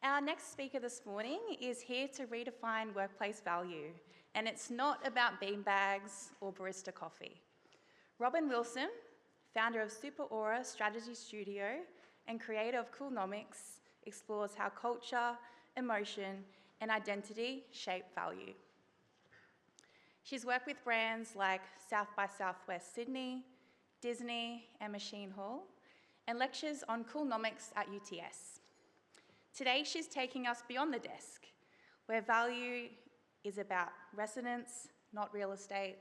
Our next speaker this morning is here to redefine workplace value, and it's not about beanbags or barista coffee. Robyn Wilson, founder of Super Aura Strategy Studio and creator of Coolnomics, explores how culture, emotion, and identity shape value. She's worked with brands like South by Southwest Sydney, Disney, and Machine Hall, and lectures on Coolnomics at UTS. Today, she's taking us beyond the desk, where value is about resonance, not real estate,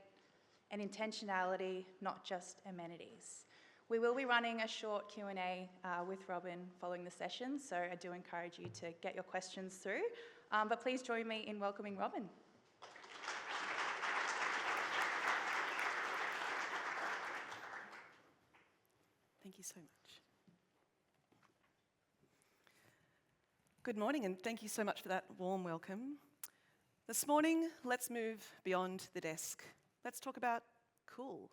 and intentionality, not just amenities. We will be running a short Q&A with Robyn following the session, so I do encourage you to get your questions through. But please join me in welcoming Robyn. Thank you so much. Good morning, and thank you so much for that warm welcome. This morning, let's move beyond the desk. Let's talk about cool.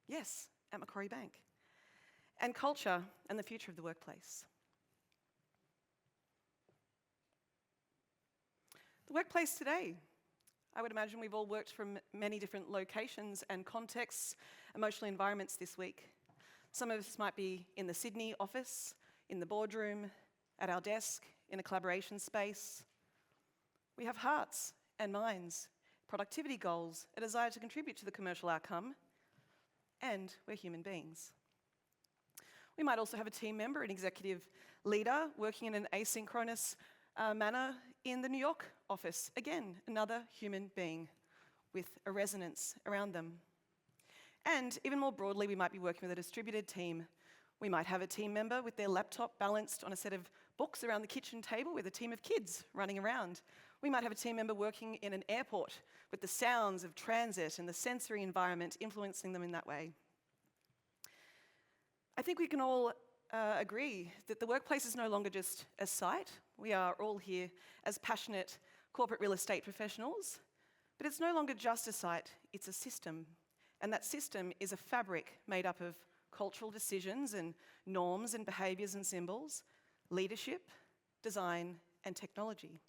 Yes, at Macquarie Bank. And culture and the future of the workplace. The workplace today. I would imagine we've all worked from many different locations and contexts, emotional environments this week. Some of us might be in the Sydney office, in the boardroom, at our desk, in a collaboration space. We have hearts and minds, productivity goals, a desire to contribute to the commercial outcome, and we're human beings. We might also have a team member, an executive leader, working in an asynchronous manner in the New York office. Again, another human being with a resonance around them. And even more broadly, we might be working with a distributed team. We might have a team member with their laptop balanced on a set of books around the kitchen table with a team of kids running around. We might have a team member working in an airport with the sounds of transit and the sensory environment influencing them in that way. I think we can all agree that the workplace is no longer just a site. We are all here as passionate corporate real estate professionals, but it's no longer just a site, it's a system. And that system is a fabric made up of cultural decisions and norms and behaviours and symbols, leadership, design, and technology.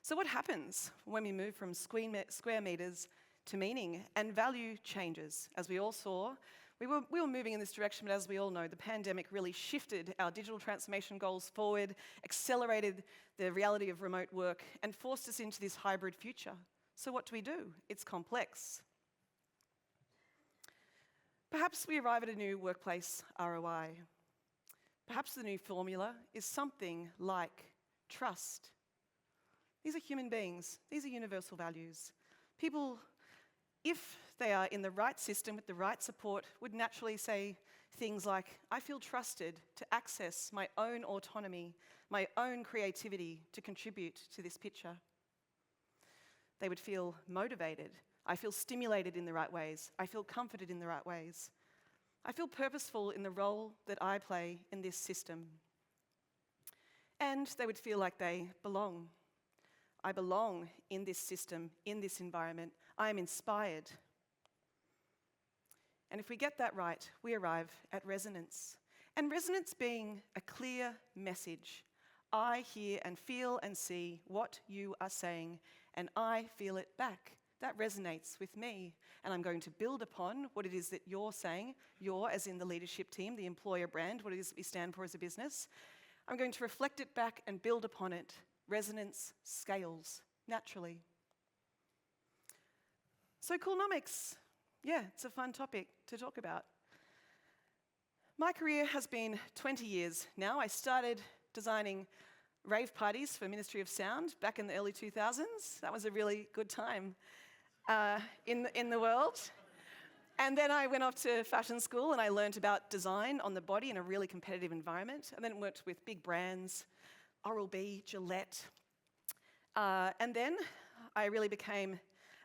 So what happens when we move from square metres to meaning and value changes? As we all saw, we were moving in this direction, but as we all know, the pandemic really shifted our digital transformation goals forward, accelerated the reality of remote work, and forced us into this hybrid future. So what do? It's complex. Perhaps we arrive at a new workplace ROI. Perhaps the new formula is something like trust. These are human beings. These are universal values. People, if they are in the right system with the right support, would naturally say things like, I feel trusted to access my own autonomy, my own creativity to contribute to this picture. They would feel motivated. I feel stimulated in the right ways. I feel comforted in the right ways. I feel purposeful in the role that I play in this system. And they would feel like they belong. I belong in this system, in this environment. I am inspired. And if we get that right, we arrive at resonance. And resonance being a clear message. I hear and feel and see what you are saying, and I feel it back. That resonates with me, and I'm going to build upon what it is that you're saying, you're as in the leadership team, the employer brand, what it is that we stand for as a business. I'm going to reflect it back and build upon it. Resonance scales naturally. So Coolnomics, yeah, it's a fun topic to talk about. My career has been 20 years now. I started designing rave parties for Ministry of Sound back in the early 2000s. That was a really good time in the world. And then I went off to fashion school and I learned about design on the body in a really competitive environment. And then worked with big brands, Oral-B, Gillette. And then I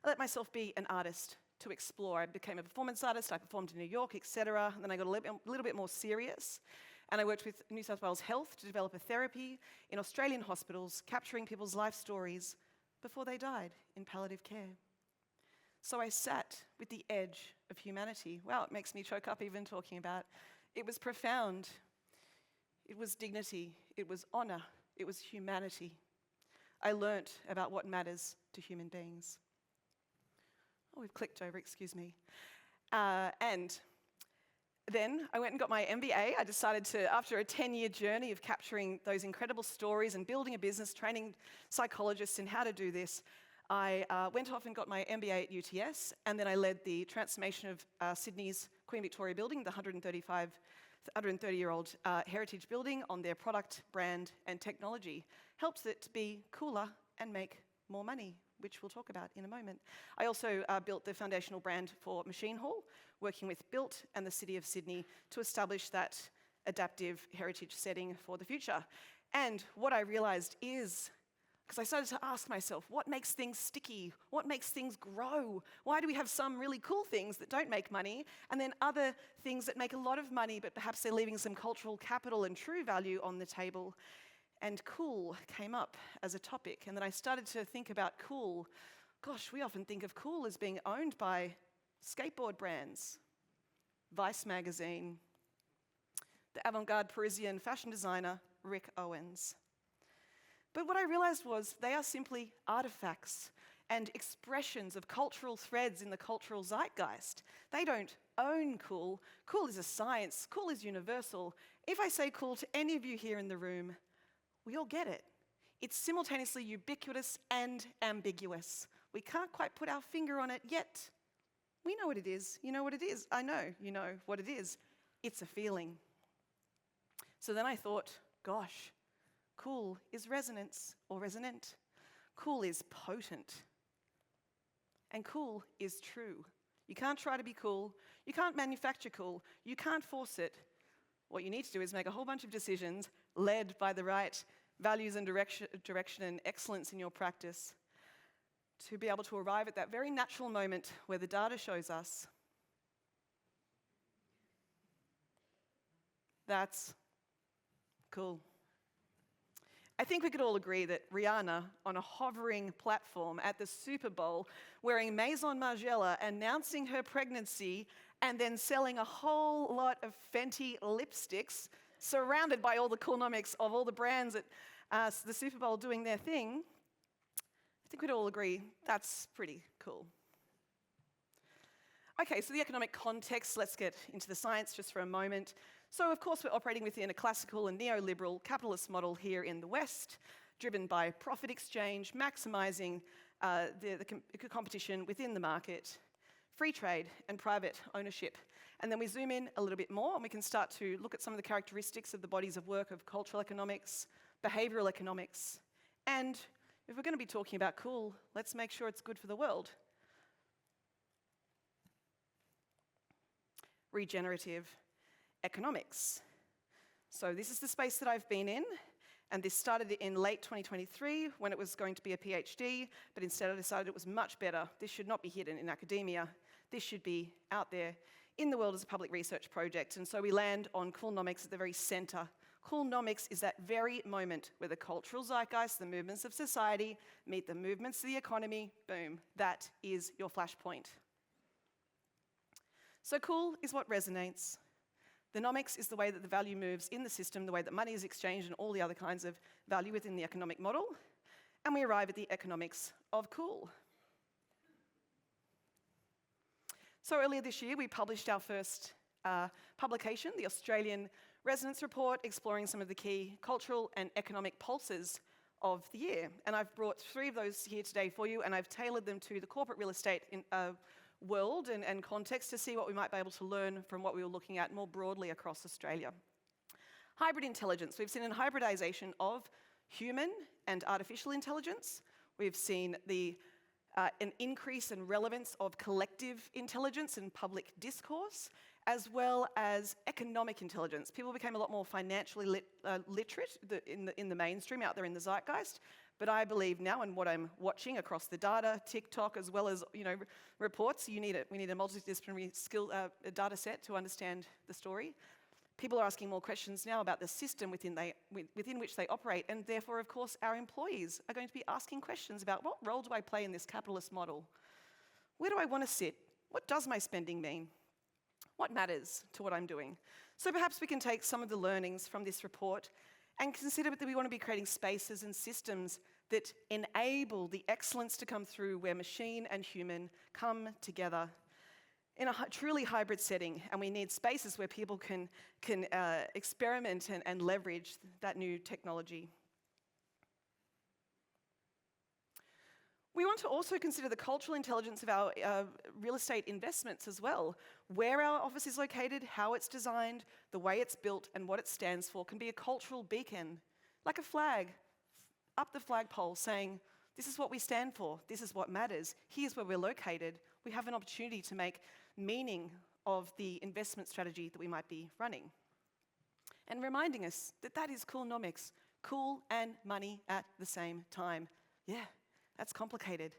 let myself be an artist to explore. I became a performance artist, I performed in New York, etc. And then I got a little bit more serious. And I worked with New South Wales Health to develop a therapy in Australian hospitals, capturing people's life stories before they died in palliative care. So I sat with the edge of humanity. Wow, it makes me choke up even talking about it. It was profound. It was dignity, it was honor, it was humanity. I learnt about what matters to human beings. Oh, we've clicked over, excuse me. And then I went and got my MBA. I decided to, after a 10-year journey of capturing those incredible stories and building a business, training psychologists in how to do this, I went off and got my MBA at UTS, and then I led the transformation of Sydney's Queen Victoria building, the 130-year-old heritage building, on their product, brand, and technology. Helps it to be cooler and make more money, which we'll talk about in a moment. I also built the foundational brand for Machine Hall, working with Built and the City of Sydney to establish that adaptive heritage setting for the future. And what I realized is, because I started to ask myself, what makes things sticky? What makes things grow? Why do we have some really cool things that don't make money, and then other things that make a lot of money, but perhaps they're leaving some cultural capital and true value on the table? And cool came up as a topic, and then I started to think about cool. Gosh, we often think of cool as being owned by skateboard brands, Vice magazine, the avant-garde Parisian fashion designer Rick Owens. But what I realized was they are simply artifacts and expressions of cultural threads in the cultural zeitgeist. They don't own cool. Cool is a science. Cool is universal. If I say cool to any of you here in the room, we all get it. It's simultaneously ubiquitous and ambiguous. We can't quite put our finger on it yet. We know what it is. You know what it is. I know you know what it is. It's a feeling. So then I thought, gosh, cool is resonance or resonant. Cool is potent. And cool is true. You can't try to be cool. You can't manufacture cool. You can't force it. What you need to do is make a whole bunch of decisions led by the right values and direction and excellence in your practice to be able to arrive at that very natural moment where the data shows us that's cool. I think we could all agree that Rihanna, on a hovering platform at the Super Bowl, wearing Maison Margiela, announcing her pregnancy, and then selling a whole lot of Fenty lipsticks, surrounded by all the Coolnomics of all the brands at the Super Bowl doing their thing, I think we'd all agree that's pretty cool. Okay, so the economic context, let's get into the science just for a moment. So, of course, we're operating within a classical and neoliberal capitalist model here in the West, driven by profit exchange, maximising the competition within the market, free trade and private ownership. And then we zoom in a little bit more and we can start to look at some of the characteristics of the bodies of work of cultural economics, behavioural economics, and if we're going to be talking about cool, let's make sure it's good for the world. Regenerative economics. So this is the space that I've been in, and this started in late 2023 when it was going to be a PhD, but instead I decided it was much better. This should not be hidden in academia. This should be out there in the world as a public research project. And so we land on Coolnomics at the very center. Coolnomics is that very moment where the cultural zeitgeist, the movements of society, meet the movements of the economy. Boom. That is your flashpoint. So cool is what resonates. The nomics is the way that the value moves in the system, the way that money is exchanged and all the other kinds of value within the economic model. And we arrive at the economics of cool. So earlier this year, we published our first publication, the Australian Resonance Report, exploring some of the key cultural and economic pulses of the year. And I've brought 3 of those here today for you, and I've tailored them to the corporate real estate world and context to see what we might be able to learn from what we were looking at more broadly across Australia. Hybrid intelligence. We've seen a hybridization of human and artificial intelligence. We've seen an increase in relevance of collective intelligence and public discourse, as well as economic intelligence. People became a lot more financially literate in the mainstream, out there in the zeitgeist. But I believe now, and what I'm watching across the data, TikTok, as well as reports, we need a multidisciplinary skill data set to understand the story. People are asking more questions now about the system within which they operate, and therefore, of course, our employees are going to be asking questions about what role do I play in this capitalist model? Where do I want to sit? What does my spending mean? What matters to what I'm doing? So perhaps we can take some of the learnings from this report and consider that we want to be creating spaces and systems that enable the excellence to come through where machine and human come together in a truly hybrid setting, and we need spaces where people can experiment and leverage that new technology. We want to also consider the cultural intelligence of our real estate investments as well. Where our office is located, how it's designed, the way it's built, and what it stands for can be a cultural beacon, like a flag, up the flagpole saying, this is what we stand for, this is what matters, here's where we're located. We have an opportunity to make meaning of the investment strategy that we might be running. And reminding us that that is Coolnomics, cool and money at the same time. Yeah. That's complicated,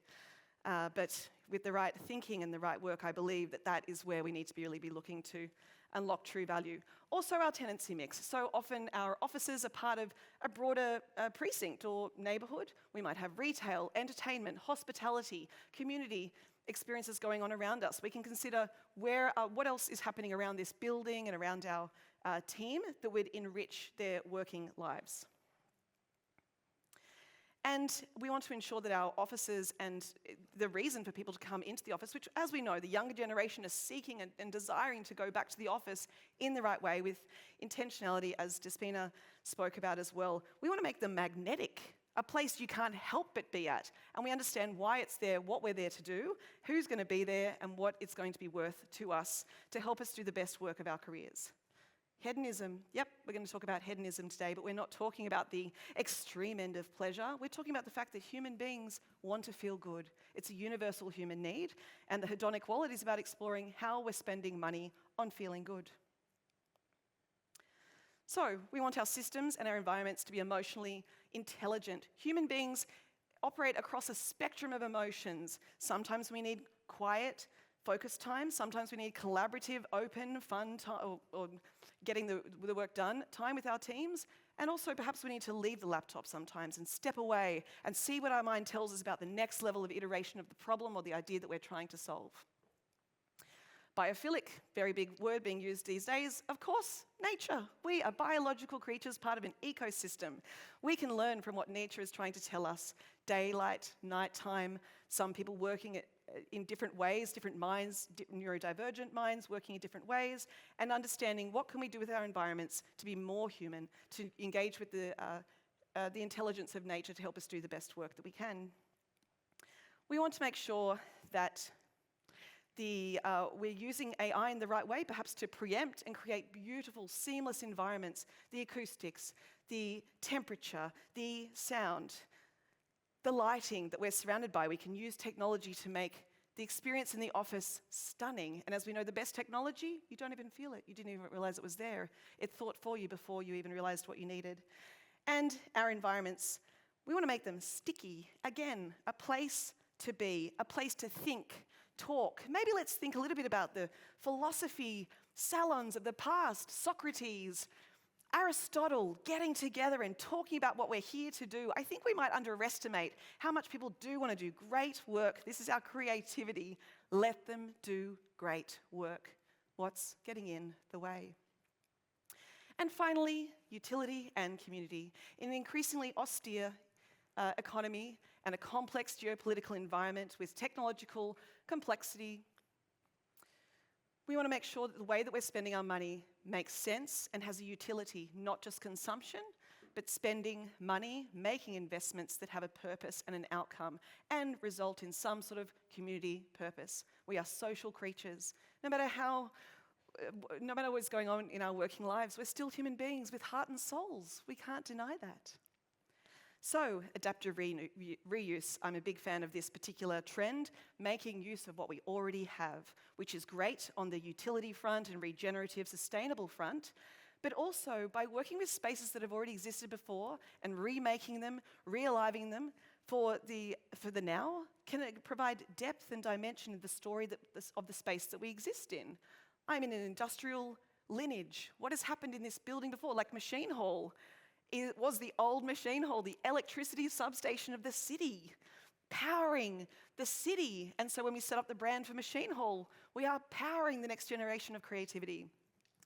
but with the right thinking and the right work, I believe that that is where we need to really be looking to unlock true value. Also our tenancy mix. So often our offices are part of a broader precinct or neighbourhood. We might have retail, entertainment, hospitality, community experiences going on around us. We can consider what else is happening around this building and around our team that would enrich their working lives. And we want to ensure that our offices and the reason for people to come into the office, which as we know, the younger generation is seeking and desiring to go back to the office in the right way with intentionality, as Despina spoke about as well. We want to make them magnetic, a place you can't help but be at. And we understand why it's there, what we're there to do, who's going to be there, and what it's going to be worth to us to help us do the best work of our careers. Hedonism, yep, we're going to talk about hedonism today, but we're not talking about the extreme end of pleasure. We're talking about the fact that human beings want to feel good. It's a universal human need, and the hedonic wallet is about exploring how we're spending money on feeling good. So, we want our systems and our environments to be emotionally intelligent. Human beings operate across a spectrum of emotions. Sometimes we need quiet, focused time. Sometimes we need collaborative, open, fun time, or getting the work done time with our teams. And also perhaps we need to leave the laptop sometimes and step away and see what our mind tells us about the next level of iteration of the problem or the idea that we're trying to solve. Biophilic, very big word being used these days. Of course, nature. We are biological creatures, part of an ecosystem. We can learn from what nature is trying to tell us. Daylight, nighttime, some people working in different ways, different minds, neurodivergent minds working in different ways, and understanding what can we do with our environments to be more human, to engage with the intelligence of nature to help us do the best work that we can. We want to make sure that we're using AI in the right way, perhaps to preempt and create beautiful, seamless environments, the acoustics, the temperature, the sound, the lighting that we're surrounded by. We can use technology to make the experience in the office stunning. And as we know, the best technology, you don't even feel it. You didn't even realize it was there. It thought for you before you even realized what you needed. And our environments, we want to make them sticky. Again, a place to be, a place to think, talk. Maybe let's think a little bit about the philosophy salons of the past, Socrates, Aristotle, getting together and talking about what we're here to do. I think we might underestimate how much people do want to do great work. This is our creativity. Let them do great work. What's getting in the way? And finally, utility and community. In an increasingly austere economy and a complex geopolitical environment with technological complexity, we want to make sure that the way that we're spending our money makes sense and has a utility, not just consumption, but spending money, making investments that have a purpose and an outcome and result in some sort of community purpose. We are social creatures. No matter what's going on in our working lives, we're still human beings with heart and souls. We can't deny that. So, adaptive reuse, I'm a big fan of this particular trend, making use of what we already have, which is great on the utility front and regenerative, sustainable front, but also by working with spaces that have already existed before and remaking them, realiving them for the now, can it provide depth and dimension of the story of the space that we exist in. I'm in an industrial lineage. What has happened in this building before, like Machine Hall? It was the old machine hall, the electricity substation of the city. powering the city. And so when we set up the brand for Machine Hall, we are powering the next generation of creativity.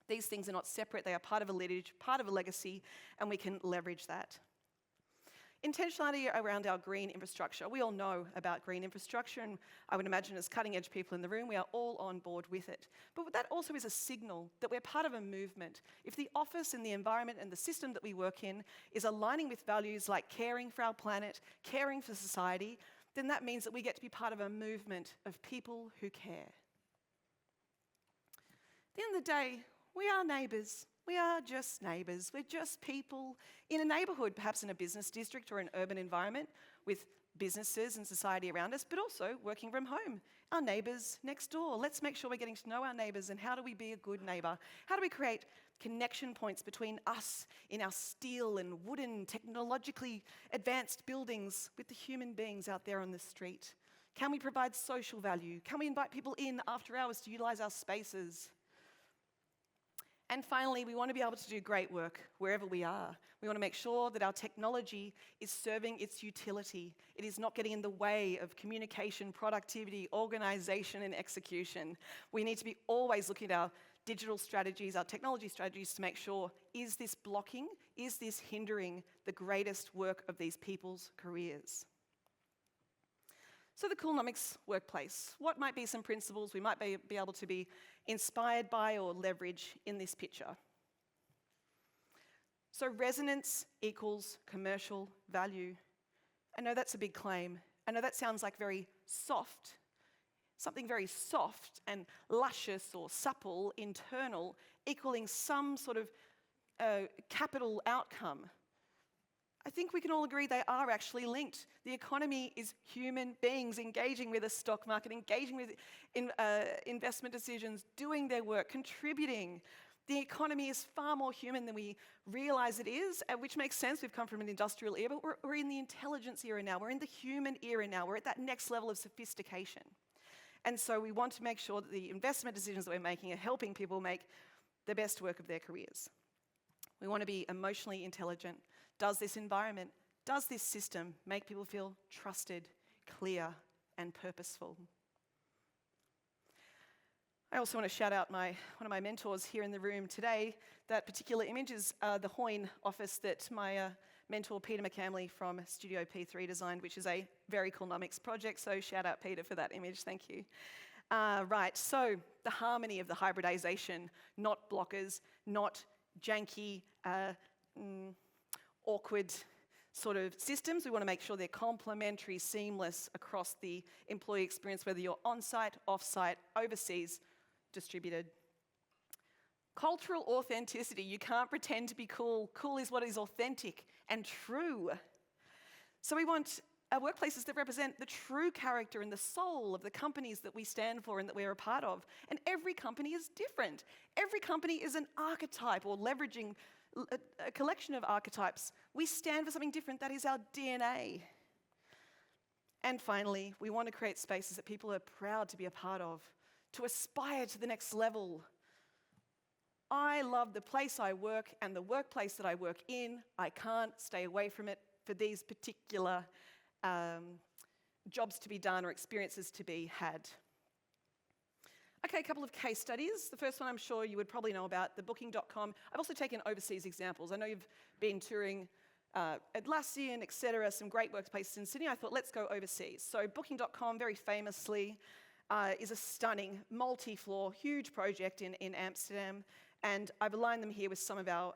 These things are not separate, they are part of a lineage, part of a legacy, and we can leverage that. Intentionality around our green infrastructure. We all know about green infrastructure, and I would imagine as cutting-edge people in the room, we are all on board with it. But that also is a signal that we're part of a movement. If the office and the environment and the system that we work in is aligning with values like caring for our planet, caring for society, then that means that we get to be part of a movement of people who care. At the end of the day, we are neighbours. We are just neighbours. We're just people in a neighbourhood, perhaps in a business district or an urban environment with businesses and society around us, but also working from home. Our neighbours next door. Let's make sure we're getting to know our neighbours, and how do we be a good neighbour? How do we create connection points between us in our steel and wooden, technologically advanced buildings with the human beings out there on the street? Can we provide social value? Can we invite people in after hours to utilise our spaces? And finally, we want to be able to do great work wherever we are. We want to make sure that our technology is serving its utility. It is not getting in the way of communication, productivity, organisation, and execution. We need to be always looking at our digital strategies, our technology strategies, to make sure, is this blocking, is this hindering the greatest work of these people's careers? So the Coolnomics workplace, what might be some principles we might be able to be inspired by or leverage in this picture? So resonance equals commercial value. I know that's a big claim. I know that sounds like very soft, something very soft and luscious or supple, internal, equaling some sort of capital outcome. I think we can all agree they are actually linked. The economy is human beings engaging with the stock market, engaging with investment decisions, doing their work, contributing. The economy is far more human than we realise it is, which makes sense. We've come from an industrial era, but we're in the intelligence era now. We're in the human era now. We're at that next level of sophistication. And so we want to make sure that the investment decisions that we're making are helping people make the best work of their careers. We want to be emotionally intelligent. Does this environment, does this system make people feel trusted, clear, and purposeful? I also want to shout out one of my mentors here in the room today. That particular image is the Hoyne office that my mentor Peter McCamley from Studio P3 designed, which is a very Coolnomics project, so shout out Peter for that image, thank you. Right, so the harmony of the hybridization, not blockers, not janky, awkward sort of systems. We want to make sure they're complementary, seamless across the employee experience, whether you're on-site, off-site, overseas, distributed. Cultural authenticity. You can't pretend to be cool. Cool is what is authentic and true. So we want workplaces that represent the true character and the soul of the companies that we stand for and that we're a part of. And every company is different. Every company is an archetype or leveraging a collection of archetypes. We stand for something different. That is our DNA. And finally, we want to create spaces that people are proud to be a part of, to aspire to the next level. I love the place I work and the workplace that I work in. I can't stay away from it for these particular jobs to be done or experiences to be had. Okay, a couple of case studies. The first one I'm sure you would probably know about, the Booking.com. I've also taken overseas examples. I know you've been touring Atlassian, etc., some great workplaces in Sydney. I thought, let's go overseas. So Booking.com, very famously, is a stunning, multi-floor, huge project in Amsterdam. And I've aligned them here with some of our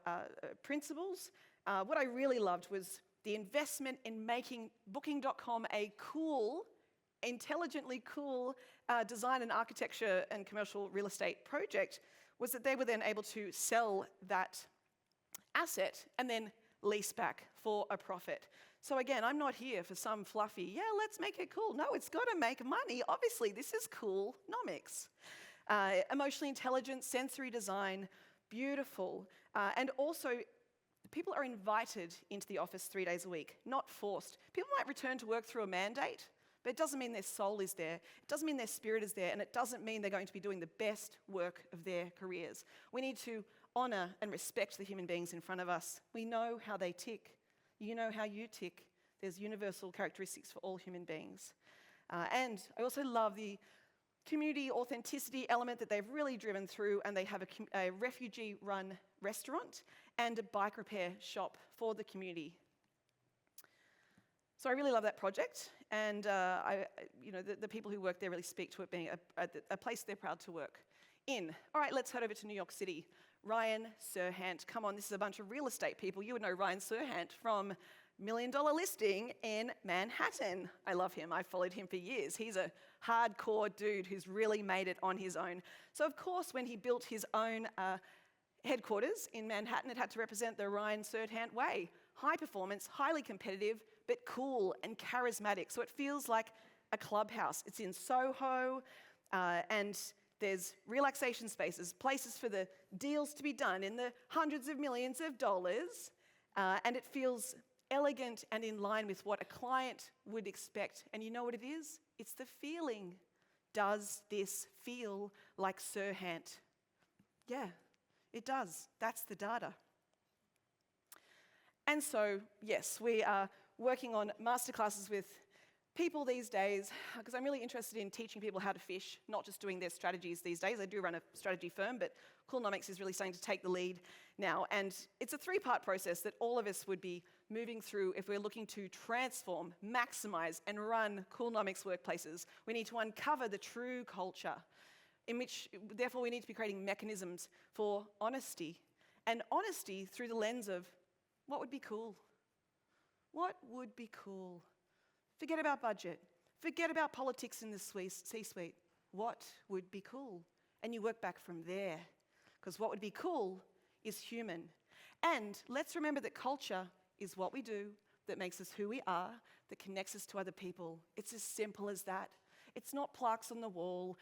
principles. What I really loved was the investment in making Booking.com a cool, intelligently cool design and architecture and commercial real estate project, was that they were then able to sell that asset and then lease back for a profit. So again, I'm not here for some fluffy, yeah, let's make it cool. No, it's got to make money. Obviously, this is Coolnomics. Emotionally intelligent, sensory design, beautiful. And also, people are invited into the office 3 days a week, not forced. People might return to work through a mandate, but it doesn't mean their soul is there. It doesn't mean their spirit is there, and it doesn't mean they're going to be doing the best work of their careers. We need to honour and respect the human beings in front of us. We know how they tick. You know how you tick. There's universal characteristics for all human beings. And I also love the community authenticity element that they've really driven through, and they have a refugee-run restaurant and a bike repair shop for the community. So I really love that project, and the people who work there really speak to it being a place they're proud to work in. All right, let's head over to New York City. Ryan Serhant, come on, this is a bunch of real estate people. You would know Ryan Serhant from $1 Million Listing in Manhattan. I love him. I've followed him for years. He's a hardcore dude who's really made it on his own. So of course, when he built his own headquarters in Manhattan, it had to represent the Ryan Serhant way. High performance, highly competitive, but cool and charismatic. So it feels like a clubhouse. It's in Soho, and there's relaxation spaces, places for the deals to be done in the hundreds of millions of dollars, and it feels elegant and in line with what a client would expect. And you know what it is? It's the feeling. Does this feel like Serhant? Yeah, it does. That's the data. And so, yes, we are working on masterclasses with people these days, because I'm really interested in teaching people how to fish, not just doing their strategies these days. I do run a strategy firm, but Coolnomics is really starting to take the lead now. And it's a three-part process that all of us would be moving through if we're looking to transform, maximize, and run Coolnomics workplaces. We need to uncover the true culture, in which, therefore, we need to be creating mechanisms for honesty. And honesty through the lens of what would be cool? What would be cool? Forget about budget. Forget about politics in the C-suite. What would be cool? And you work back from there. Because what would be cool is human. And let's remember that culture is what we do, that makes us who we are, that connects us to other people. It's as simple as that. It's not plaques on the wall.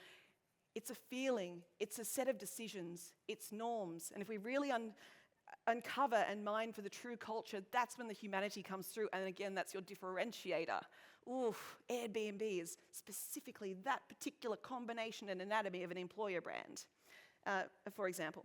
It's a feeling. It's a set of decisions. It's norms. And if we really uncover and mine for the true culture, that's when the humanity comes through. And again, that's your differentiator. Oof, Airbnb is specifically that particular combination and anatomy of an employer brand, for example.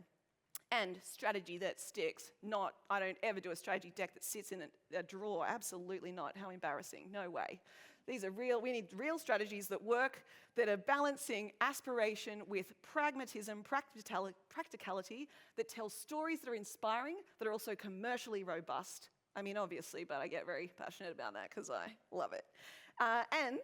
And strategy that sticks. Not, I don't ever do a strategy deck that sits in a drawer. Absolutely not. How embarrassing. No way. These are real. We need real strategies that work, that are balancing aspiration with pragmatism, practicality, that tell stories that are inspiring, that are also commercially robust. I mean, obviously, but I get very passionate about that because I love it. And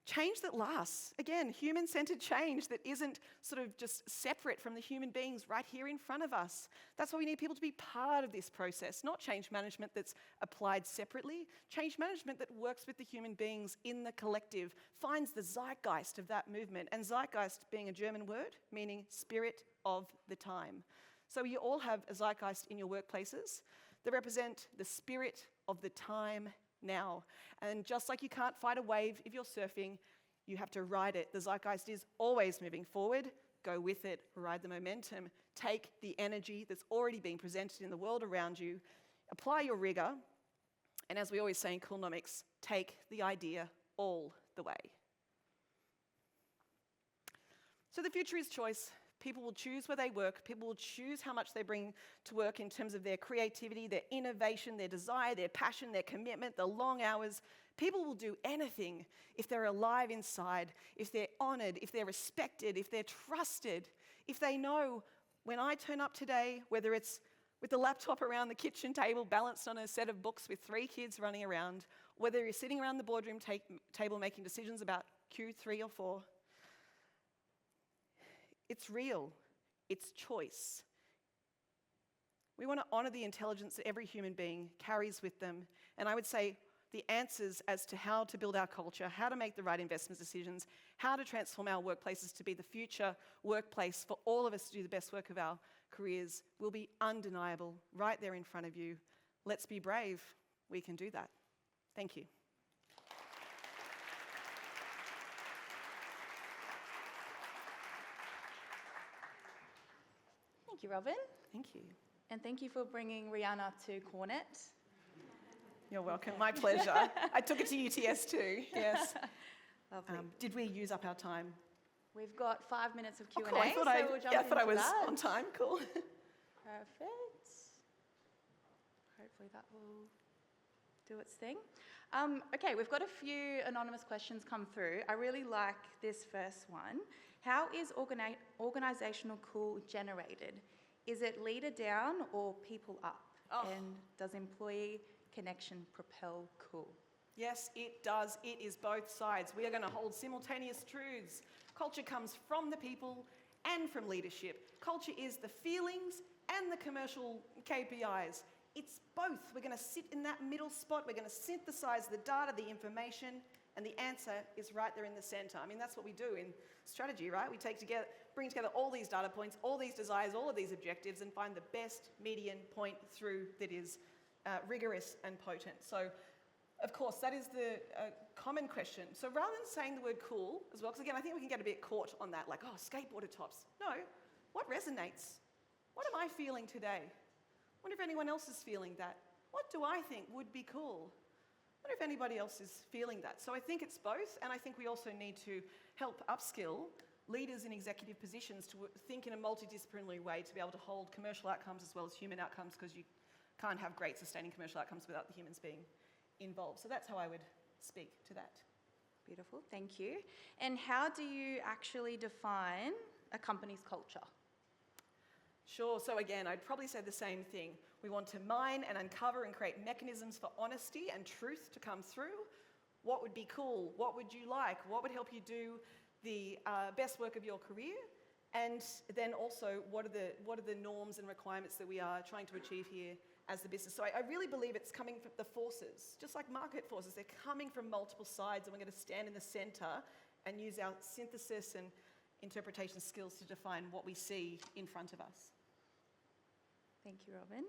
change that lasts. Again, human-centered change that isn't sort of just separate from the human beings right here in front of us. That's why we need people to be part of this process, not change management that's applied separately, change management that works with the human beings in the collective, finds the zeitgeist of that movement, and zeitgeist being a German word, meaning spirit of the time. So you all have a zeitgeist in your workplaces that represent the spirit of the time now. And just like you can't fight a wave if you're surfing, you have to ride it. The zeitgeist is always moving forward. Go with it, ride the momentum. Take the energy that's already being presented in the world around you, apply your rigor, and as we always say in Coolnomics, take the idea all the way. So the future is choice. People will choose where they work. People will choose how much they bring to work in terms of their creativity, their innovation, their desire, their passion, their commitment, the long hours. People will do anything if they're alive inside, if they're honored, if they're respected, if they're trusted, if they know when I turn up today, whether it's with the laptop around the kitchen table balanced on a set of books with 3 kids running around, whether you're sitting around the boardroom table making decisions about Q3 or 4, it's real. It's choice. We want to honor the intelligence that every human being carries with them. And I would say the answers as to how to build our culture, how to make the right investment decisions, how to transform our workplaces to be the future workplace for all of us to do the best work of our careers will be undeniable, right there in front of you. Let's be brave. We can do that. Thank you. Thank you, Robyn. Thank you. And thank you for bringing Rihanna to Cornet. You're welcome. My pleasure. I took it to UTS too. Yes. Lovely. Did we use up our time? We've got 5 minutes of Q&A, Cool. I thought so we'll jump I thought I into was that. on time. Cool. Perfect. Hopefully that will do its thing. Okay, we've got a few anonymous questions come through. I really like this first one. How is organisational cool generated? Is it leader down or people up? Oh. And does employee connection propel cool? Yes, it does. It is both sides. We are going to hold simultaneous truths. Culture comes from the people and from leadership. Culture is the feelings and the commercial KPIs. It's both. We're going to sit in that middle spot. We're going to synthesize the data, the information, and the answer is right there in the center. I mean, that's what we do in strategy, right? We bring together all these data points, all these desires, all of these objectives, and find the best median point through that is rigorous and potent. So, of course, that is the common question. So rather than saying the word cool as well, because again, I think we can get a bit caught on that, like, oh, skateboarder tops. No, what resonates? What am I feeling today? I wonder if anyone else is feeling that. What do I think would be cool? I wonder if anybody else is feeling that. So I think it's both, and I think we also need to help upskill leaders in executive positions to think in a multidisciplinary way to be able to hold commercial outcomes as well as human outcomes, because you can't have great sustaining commercial outcomes without the humans being involved. So that's how I would speak to that. Beautiful, thank you. And how do you actually define a company's culture? Sure, so again, I'd probably say the same thing. We want to mine and uncover and create mechanisms for honesty and truth to come through. What would be cool? What would you like? What would help you do the best work of your career? And then also, what are the norms and requirements that we are trying to achieve here as the business? So I really believe it's coming from the forces, just like market forces. They're coming from multiple sides, and we're going to stand in the center and use our synthesis and interpretation skills to define what we see in front of us. Thank you, Robyn.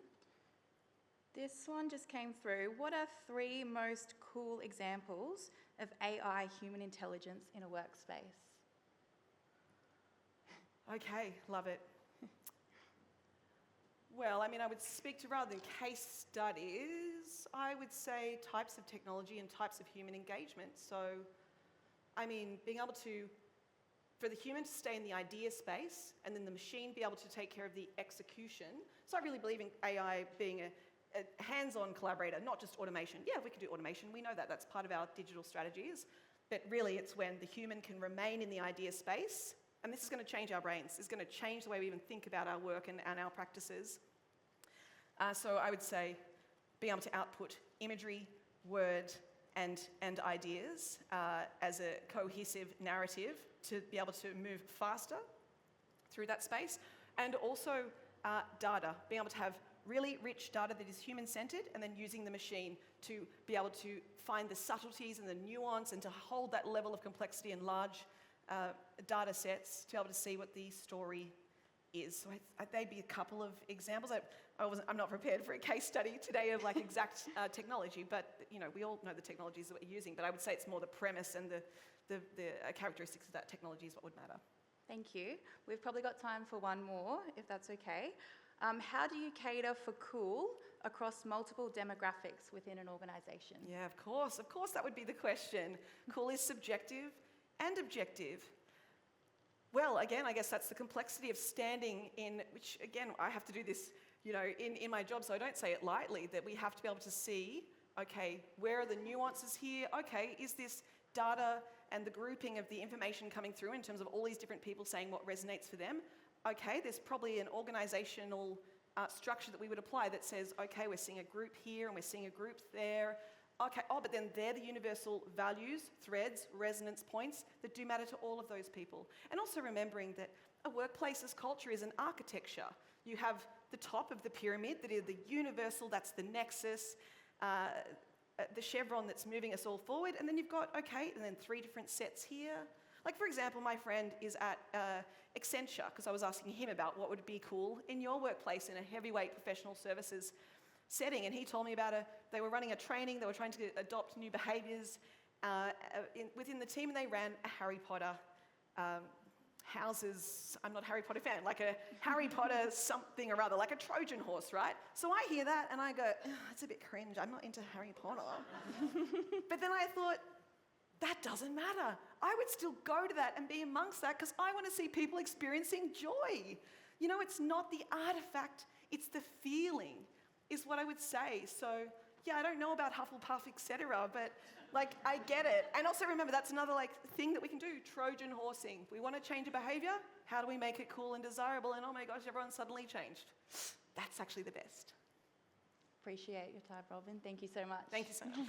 This one just came through. What are 3 most cool examples of AI human intelligence in a workspace? Okay, love it. Well, I mean, I would speak to, rather than case studies, I would say types of technology and types of human engagement. So, I mean, being able to, for the human to stay in the idea space and then the machine be able to take care of the execution. So I really believe in AI being a hands-on collaborator, not just automation. Yeah, we can do automation. We know that. That's part of our digital strategies. But really, it's when the human can remain in the idea space. And this is going to change our brains. It's going to change the way we even think about our work and our practices. So I would say being able to output imagery, word, and ideas as a cohesive narrative to be able to move faster through that space. And also data, being able to have really rich data that is human-centered, and then using the machine to be able to find the subtleties and the nuance and to hold that level of complexity in large data sets to be able to see what the story is. So they'd be a couple of examples. I'm not prepared for a case study today of like exact technology, but you know, we all know the technologies that we're using, but I would say it's more the premise and the characteristics of that technology is what would matter. Thank you. We've probably got time for one more, if that's okay. How do you cater for cool across multiple demographics within an organisation? Yeah, of course that would be the question. Cool is subjective and objective. Well, again, I guess that's the complexity of standing in, which again, I have to do this, you know, in my job, so I don't say it lightly, that we have to be able to see, okay, where are the nuances here? Okay, is this data and the grouping of the information coming through in terms of all these different people saying what resonates for them? Okay, there's probably an organisational structure that we would apply that says, okay, we're seeing a group here and we're seeing a group there. Okay, but then they're the universal values, threads, resonance points that do matter to all of those people. And also remembering that a workplace's culture is an architecture. You have the top of the pyramid that is the universal, that's the nexus, the chevron that's moving us all forward, and then you've got, okay, and then 3 different sets here. Like, for example, my friend is at Accenture, because I was asking him about what would be cool in your workplace in a heavyweight professional services setting, and he told me about they were running a training, they were trying to adopt new behaviours within the team, and they ran a Harry Potter houses, I'm not a Harry Potter fan, like a Harry Potter something or other, like a Trojan horse, right? So I hear that and I go, it's a bit cringe, I'm not into Harry Potter. But then I thought, that doesn't matter. I would still go to that and be amongst that because I want to see people experiencing joy. You know, it's not the artifact, it's the feeling, is what I would say. So yeah, I don't know about Hufflepuff, etc., but like, I get it. And also remember, that's another like thing that we can do, Trojan horsing. We want to change a behavior, how do we make it cool and desirable? And oh my gosh, everyone's suddenly changed. That's actually the best. Appreciate your time, Robyn. Thank you so much. Thank you so much.